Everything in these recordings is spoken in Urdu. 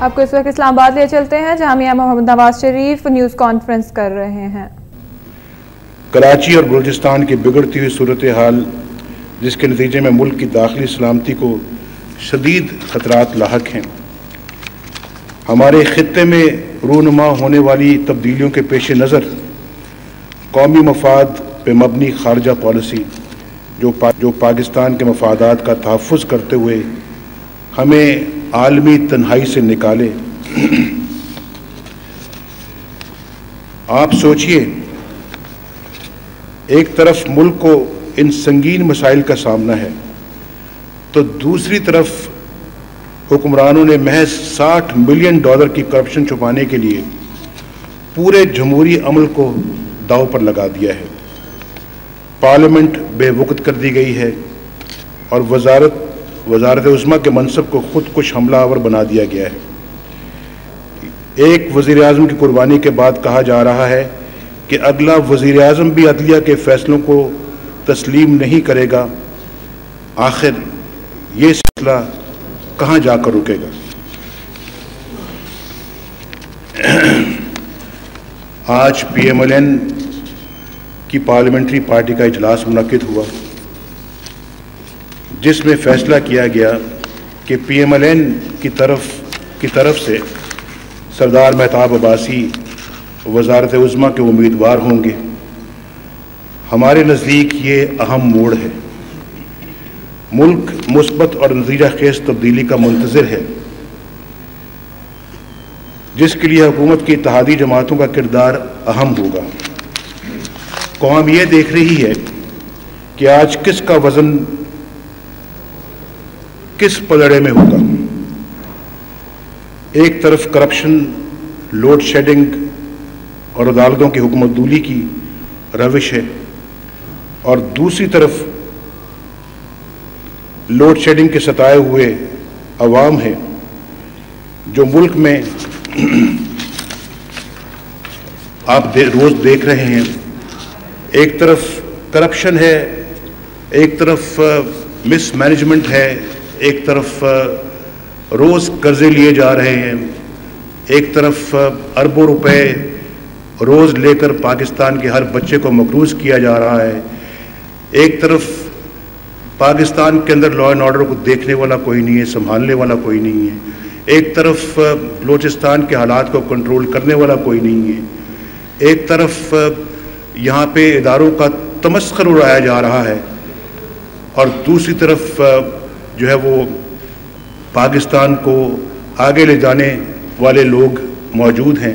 آپ کو اس وقت اسلام آباد لے چلتے ہیں جہاں میاں محمد نواز شریف نیوز کانفرنس کر رہے ہیں۔ کراچی اور بلوچستان کی بگڑتی ہوئی صورتحال جس کے نتیجے میں ملک کی داخلی سلامتی کو شدید خطرات لاحق ہیں، ہمارے خطے میں رونما ہونے والی تبدیلیوں کے پیش نظر قومی مفاد پہ مبنی خارجہ پالیسی جو پاکستان کے مفادات کا تحفظ کرتے ہوئے ہمیں عالمی تنہائی سے نکالے۔ آپ سوچئے، ایک طرف ملک کو ان سنگین مسائل کا سامنا ہے تو دوسری طرف حکمرانوں نے محض $60 ملین کی کرپشن چھپانے کے لیے پورے جمہوری عمل کو داؤ پر لگا دیا ہے۔ پارلیمنٹ بے وقت کر دی گئی ہے اور وزارت عظمیٰ کے منصب کو خود کش حملہ آور بنا دیا گیا ہے۔ ایک وزیر اعظم کی قربانی کے بعد کہا جا رہا ہے کہ اگلا وزیر اعظم بھی عدلیہ کے فیصلوں کو تسلیم نہیں کرے گا۔ آخر یہ سلسلہ کہاں جا کر رکے گا؟ آج PMLN کی پارلیمنٹری پارٹی کا اجلاس منعقد ہوا جس میں فیصلہ کیا گیا کہ PMLN کی طرف سے سردار مہتاب عباسی وزارت عظمیٰ کے امیدوار ہوں گے۔ ہمارے نزدیک یہ اہم موڑ ہے۔ ملک مثبت اور نتیجہ خیز تبدیلی کا منتظر ہے جس کے لیے حکومت کی اتحادی جماعتوں کا کردار اہم ہوگا۔ قوم یہ دیکھ رہی ہے کہ آج کس کا وزن کس پلڑے میں ہوگا۔ ایک طرف کرپشن، لوڈ شیڈنگ اور عدالتوں کی حکمت دولی کی روش ہے اور دوسری طرف لوڈ شیڈنگ کے ستائے ہوئے عوام ہے جو ملک میں آپ روز دیکھ رہے ہیں۔ ایک طرف کرپشن ہے، ایک طرف مس مینجمنٹ ہے، ایک طرف روز قرضے لیے جا رہے ہیں، ایک طرف اربوں روپے روز لے کر پاکستان کے ہر بچے کو مقروض کیا جا رہا ہے، ایک طرف پاکستان کے اندر لا اینڈ آرڈر کو دیکھنے والا کوئی نہیں ہے، سنبھالنے والا کوئی نہیں ہے، ایک طرف بلوچستان کے حالات کو کنٹرول کرنے والا کوئی نہیں ہے، ایک طرف یہاں پہ اداروں کا تمسخر اڑایا جا رہا ہے اور دوسری طرف جو ہے وہ پاکستان کو آگے لے جانے والے لوگ موجود ہیں۔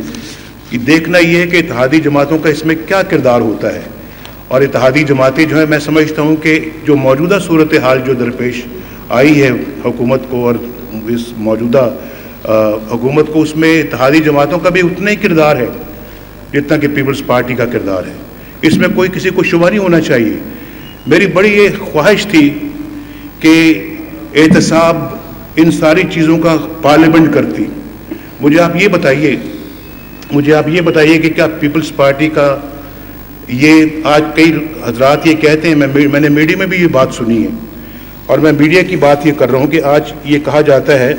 یہ دیکھنا یہ ہے کہ اتحادی جماعتوں کا اس میں کیا کردار ہوتا ہے، اور اتحادی جماعتیں جو ہے میں سمجھتا ہوں کہ جو موجودہ صورتحال جو درپیش آئی ہے حکومت کو اور اس موجودہ حکومت کو، اس میں اتحادی جماعتوں کا بھی اتنا ہی کردار ہے جتنا کہ پیپلز پارٹی کا کردار ہے۔ اس میں کوئی کسی کو شبہ نہیں ہونا چاہیے۔ میری بڑی یہ خواہش تھی کہ احتساب ان ساری چیزوں کا پارلیمنٹ کرتی۔ مجھے آپ یہ بتائیے کہ کیا پیپلز پارٹی کا یہ آج کئی حضرات یہ کہتے ہیں، میں نے میڈیا میں بھی یہ بات سنی ہے اور میں میڈیا کی بات یہ کر رہا ہوں کہ آج یہ کہا جاتا ہے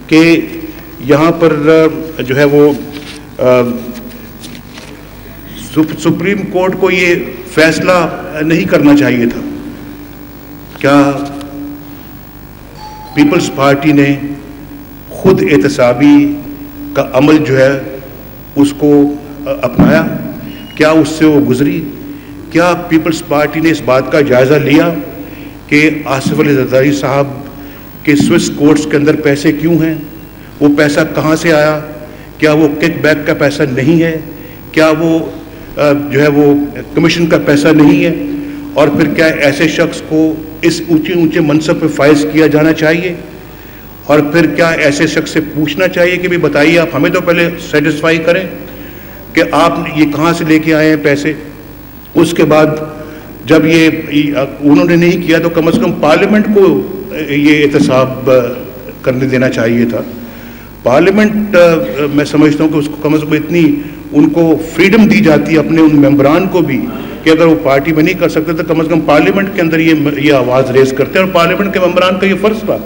کہ یہاں پر جو ہے وہ سپریم کورٹ کو یہ فیصلہ نہیں کرنا چاہیے تھا۔ کیا پیپلز پارٹی نے خود احتسابی کا عمل جو ہے اس کو اپنایا؟ کیا اس سے وہ گزری؟ کیا پیپلز پارٹی نے اس بات کا جائزہ لیا کہ آصف علی زرداری صاحب کے سوئس کورٹس کے اندر پیسے کیوں ہیں؟ وہ پیسہ کہاں سے آیا؟ کیا وہ کک بیک کا پیسہ نہیں ہے؟ کیا وہ جو ہے وہ کمیشن کا پیسہ نہیں ہے؟ اور پھر کیا ایسے شخص کو اس اونچے منصب پہ فائز کیا جانا چاہیے؟ اور پھر کیا ایسے شخص سے پوچھنا چاہیے کہ بھی بتائیے، آپ ہمیں تو پہلے سیٹسفائی کریں کہ آپ یہ کہاں سے لے کے آئے ہیں پیسے؟ اس کے بعد جب یہ انہوں نے نہیں کیا تو کم از کم پارلیمنٹ کو یہ احتساب کرنے دینا چاہیے تھا۔ پارلیمنٹ میں سمجھتا ہوں کہ اس کو کم از کم اتنی ان کو فریڈم دی جاتی ہے اپنے ان ممبران کو بھی کہ اگر وہ پارٹی میں نہیں کر سکتے تو کم از کم پارلیمنٹ کے اندر یہ آواز ریز کرتے ہیں، اور پارلیمنٹ کے ممبران کا یہ فرض تھا،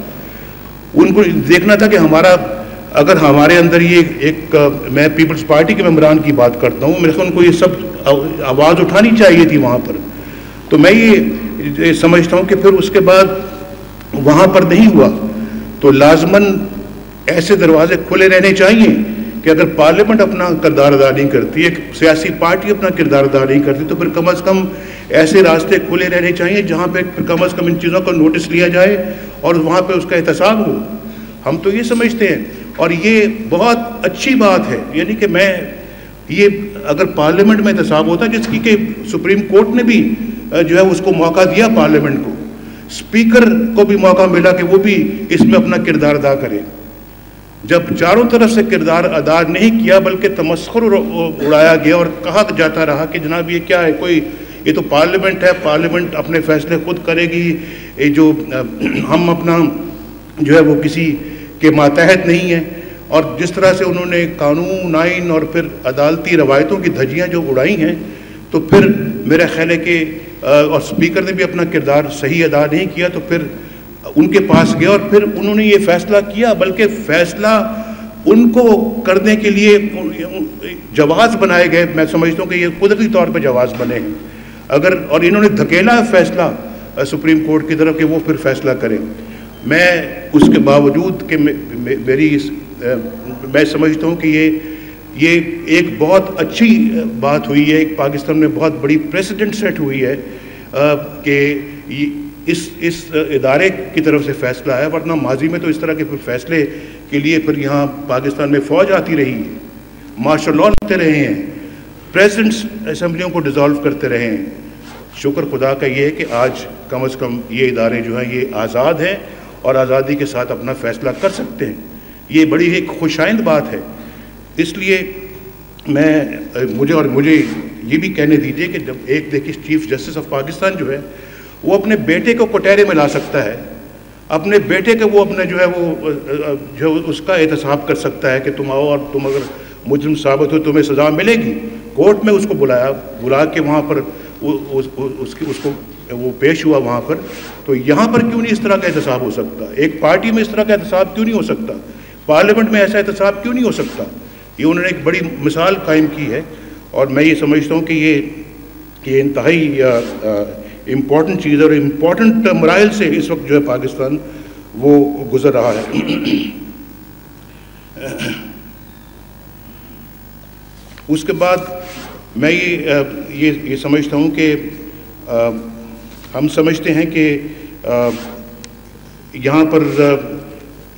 ان کو دیکھنا تھا کہ ہمارا اگر ہمارے اندر یہ ایک میں پیپلز پارٹی کے ممبران کی بات کرتا ہوں، میرے خیال ان کو یہ سب آواز اٹھانی چاہیے تھی وہاں پر، تو میں یہ سمجھتا ہوں کہ پھر اس کے بعد وہاں پر نہیں ہوا تو لازماً ایسے دروازے کھلے رہنے چاہیے کہ اگر پارلیمنٹ اپنا کردار ادا نہیں کرتی، ایک سیاسی پارٹی اپنا کردار ادا نہیں کرتی، تو پھر کم از کم ایسے راستے کھلے رہنے چاہیے جہاں پہ کم از کم ان چیزوں کا نوٹس لیا جائے اور وہاں پہ اس کا احتساب ہو. ہم تو یہ سمجھتے ہیں، اور یہ بہت اچھی بات ہے، یعنی کہ میں یہ اگر پارلیمنٹ میں احتساب ہوتا، جس کی کہ سپریم کورٹ نے بھی جو ہے اس کو موقع دیا، پارلیمنٹ کو، اسپیکر کو بھی موقع ملا کہ وہ بھی اس میں اپنا کردار ادا کرے. جب چاروں طرف سے کردار ادا نہیں کیا بلکہ تمسخر اڑایا گیا اور کہا جاتا رہا کہ جناب یہ کیا ہے، یہ تو پارلیمنٹ ہے، پارلیمنٹ اپنے فیصلے خود کرے گی، یہ جو ہم اپنا جو ہے وہ کسی کے ماتحت نہیں ہیں. اور جس طرح سے انہوں نے قانون، آئین اور پھر عدالتی روایتوں کی دھجیاں جو اڑائی ہیں، تو پھر میرا خیال ہے کہ اور اسپیکر نے بھی اپنا کردار صحیح ادا نہیں کیا، تو پھر ان کے پاس گیا اور پھر انہوں نے یہ فیصلہ کیا، بلکہ فیصلہ ان کو کرنے کے لیے جواز بنائے گئے. میں سمجھتا ہوں کہ یہ قدرتی طور پہ جواز بنے ہیں، اور انہوں نے دھکیلا فیصلہ سپریم کورٹ کی طرف کہ وہ پھر فیصلہ کریں. میں اس کے باوجود کہ میں سمجھتا ہوں کہ یہ ایک بہت اچھی بات ہوئی ہے، ایک پاکستان میں بہت بڑی پریسیڈنٹ سیٹ ہوئی ہے کہ اس ادارے کی طرف سے فیصلہ ہے. ورنہ ماضی میں تو اس طرح کے فیصلے کے لیے پھر یہاں پاکستان میں فوج آتی رہی ہے، مارشل لاء لگتے رہے ہیں، پریزیڈنٹس اسمبلیوں کو ڈیزالو کرتے رہے ہیں. شکر خدا کا یہ ہے کہ آج کم از کم یہ ادارے جو ہیں یہ آزاد ہیں اور آزادی کے ساتھ اپنا فیصلہ کر سکتے ہیں. یہ بڑی ایک خوشائند بات ہے. اس لیے مجھے یہ بھی کہنے دیجیے کہ جب ایک دیکھیے چیف جسٹس آف پاکستان جو ہے وہ اپنے بیٹے کو کٹہرے میں لا سکتا ہے، اپنے بیٹے کے وہ اپنے جو ہے وہ جو اس کا احتساب کر سکتا ہے کہ تم آؤ اور تم اگر مجرم ثابت ہو تمہیں سزا ملے گی. کورٹ میں اس کو بلا کے وہاں پر اس کو وہ پیش ہوا وہاں پر. تو یہاں پر کیوں نہیں اس طرح کا احتساب ہو سکتا؟ ایک پارٹی میں اس طرح کا احتساب کیوں نہیں ہو سکتا؟ پارلیمنٹ میں ایسا احتساب کیوں نہیں ہو سکتا؟ یہ انہوں نے ایک بڑی مثال قائم کی ہے، اور میں یہ سمجھتا ہوں کہ یہ انتہائی امپورٹنٹ چیز ہے اور امپورٹنٹ مراحل سے اس وقت جو ہے پاکستان وہ گزر رہا ہے. اس کے بعد میں یہ سمجھتا ہوں کہ ہم سمجھتے ہیں کہ یہاں پر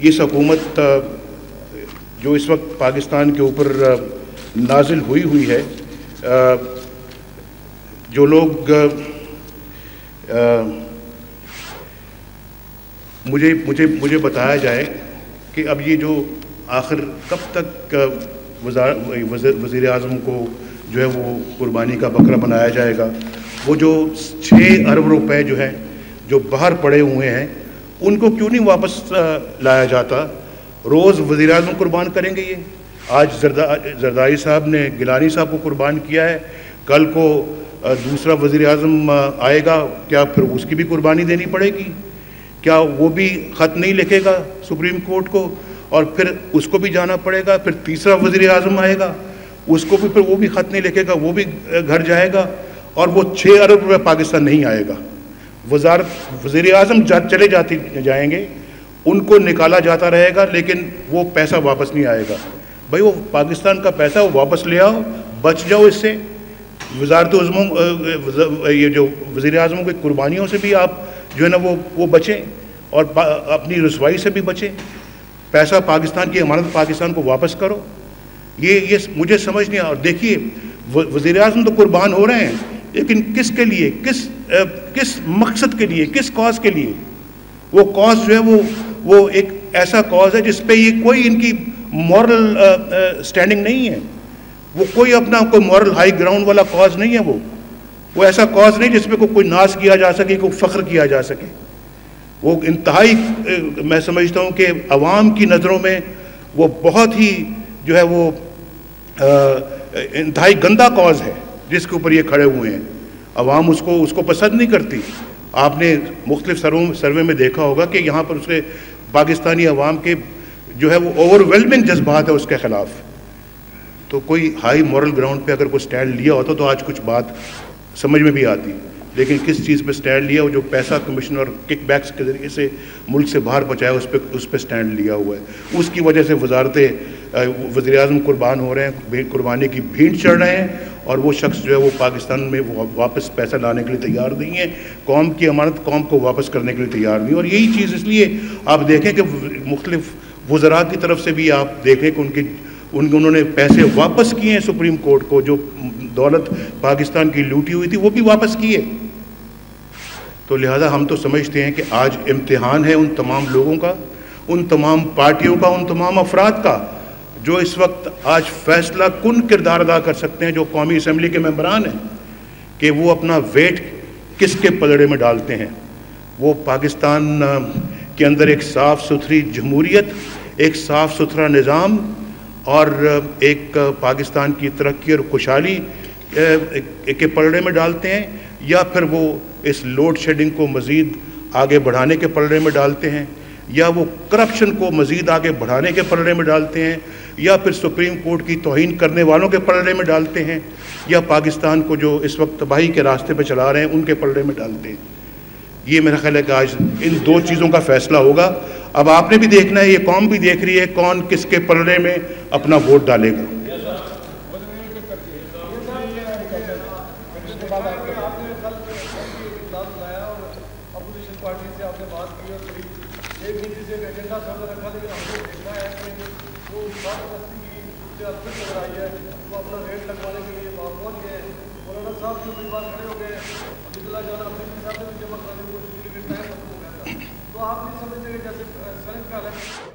اس حکومت جو اس وقت پاکستان کے اوپر نازل ہوئی ہے، جو لوگ مجھے بتایا جائے کہ اب یہ جو آخر کب تک وزیر اعظم کو جو ہے وہ قربانی کا بکرا بنایا جائے گا. وہ جو 6 ارب روپے جو ہیں جو باہر پڑے ہوئے ہیں ان کو کیوں نہیں واپس لایا جاتا؟ روز وزیر اعظم قربان کریں گے. یہ آج زرداری صاحب نے گیلانی صاحب کو قربان کیا ہے، کل کو دوسرا وزیر اعظم آئے گا، کیا پھر اس کی بھی قربانی دینی پڑے گی؟ کیا وہ بھی خط نہیں لکھے گا سپریم کورٹ کو اور پھر اس کو بھی جانا پڑے گا؟ پھر تیسرا وزیر اعظم آئے گا، اس کو بھی پھر وہ بھی خط نہیں لکھے گا، وہ بھی گھر جائے گا، اور وہ 6 ارب روپے پاکستان نہیں آئے گا. وزیر اعظم چلے جائیں گے، ان کو نکالا جاتا رہے گا، لیکن وہ پیسہ واپس نہیں آئے گا. بھائی وہ پاکستان کا پیسہ وہ واپس لے آؤ، بچ جاؤ اس سے. وزارت عظموں یہ جو وزیر اعظموں کی قربانیوں سے بھی آپ جو ہے نا وہ بچیں اور اپنی رسوائی سے بھی بچیں. پیسہ پاکستان کی امانت پاکستان کو واپس کرو. یہ مجھے سمجھ نہیں. اور دیکھیے وزیر اعظم تو قربان ہو رہے ہیں، لیکن کس کے لیے، کس مقصد کے لیے، کس کاز کے لیے؟ وہ کاز جو ہے وہ ایک ایسا کاز ہے جس پہ یہ کوئی ان کی مورل سٹینڈنگ نہیں ہے. وہ کوئی مورل ہائی گراؤنڈ والا کاز نہیں ہے. وہ ایسا کاز نہیں جس پہ کوئی ناز کیا جا سکے، کوئی فخر کیا جا سکے. وہ انتہائی میں سمجھتا ہوں کہ عوام کی نظروں میں وہ بہت ہی جو ہے وہ انتہائی گندہ کاز ہے جس کے اوپر یہ کھڑے ہوئے ہیں. عوام اس کو پسند نہیں کرتی. آپ نے مختلف سروے میں دیکھا ہوگا کہ یہاں پر اس کے پاکستانی عوام کے جو ہے وہ اوورwhelming جذبات ہے اس کے خلاف. تو کوئی ہائی مورل گراؤنڈ پہ اگر کوئی سٹینڈ لیا ہوتا تو آج کچھ بات سمجھ میں بھی آتی. لیکن کس چیز پہ سٹینڈ لیا, وہ جو پیسہ کمیشن اور کک بیکس کے ذریعے سے ملک سے باہر پہنچایا اس پہ سٹینڈ لیا ہوا ہے. اس کی وجہ سے وزیر اعظم قربان ہو رہے ہیں, قربانی کی بھیڑ چڑھ رہے ہیں, اور وہ شخص جو ہے وہ پاکستان میں واپس پیسہ لانے کے لیے تیار نہیں ہے, قوم کی امانت قوم کو واپس کرنے کے لیے تیار نہیں. اور یہی چیز اس لیے آپ دیکھیں کہ مختلف وزراء کی طرف سے بھی آپ دیکھیں کہ انہوں نے پیسے واپس کیے ہیں سپریم کورٹ کو, جو دولت پاکستان کی لوٹی ہوئی تھی وہ بھی واپس کیے. تو لہذا ہم تو سمجھتے ہیں کہ آج امتحان ہے ان تمام لوگوں کا, ان تمام پارٹیوں کا, ان تمام افراد کا جو اس وقت آج فیصلہ کن کردار ادا کر سکتے ہیں, جو قومی اسمبلی کے ممبران ہیں, کہ وہ اپنا ویٹ کس کے پلڑے میں ڈالتے ہیں. وہ پاکستان کے اندر ایک صاف ستھری جمہوریت, ایک صاف ستھرا نظام اور ایک پاکستان کی ترقی اور خوشحالی کے پلڑے میں ڈالتے ہیں, یا پھر وہ اس لوڈ شیڈنگ کو مزید آگے بڑھانے کے پلڑے میں ڈالتے ہیں, یا وہ کرپشن کو مزید آگے بڑھانے کے پلڑے میں ڈالتے ہیں, یا پھر سپریم کورٹ کی توہین کرنے والوں کے پلڑے میں ڈالتے ہیں, یا پاکستان کو جو اس وقت تباہی کے راستے پہ چلا رہے ہیں ان کے پلڑے میں ڈالتے ہیں. یہ میرا خیال ہے کہ آج ان دو چیزوں کا فیصلہ ہوگا. اب آپ نے بھی دیکھنا ہے, یہ قوم بھی دیکھ رہی ہے, کون کس کے پلڑے میں اپنا ووٹ ڈالے گا. تو آپ نہیں سمجھتے کہ جیسے سڑک کا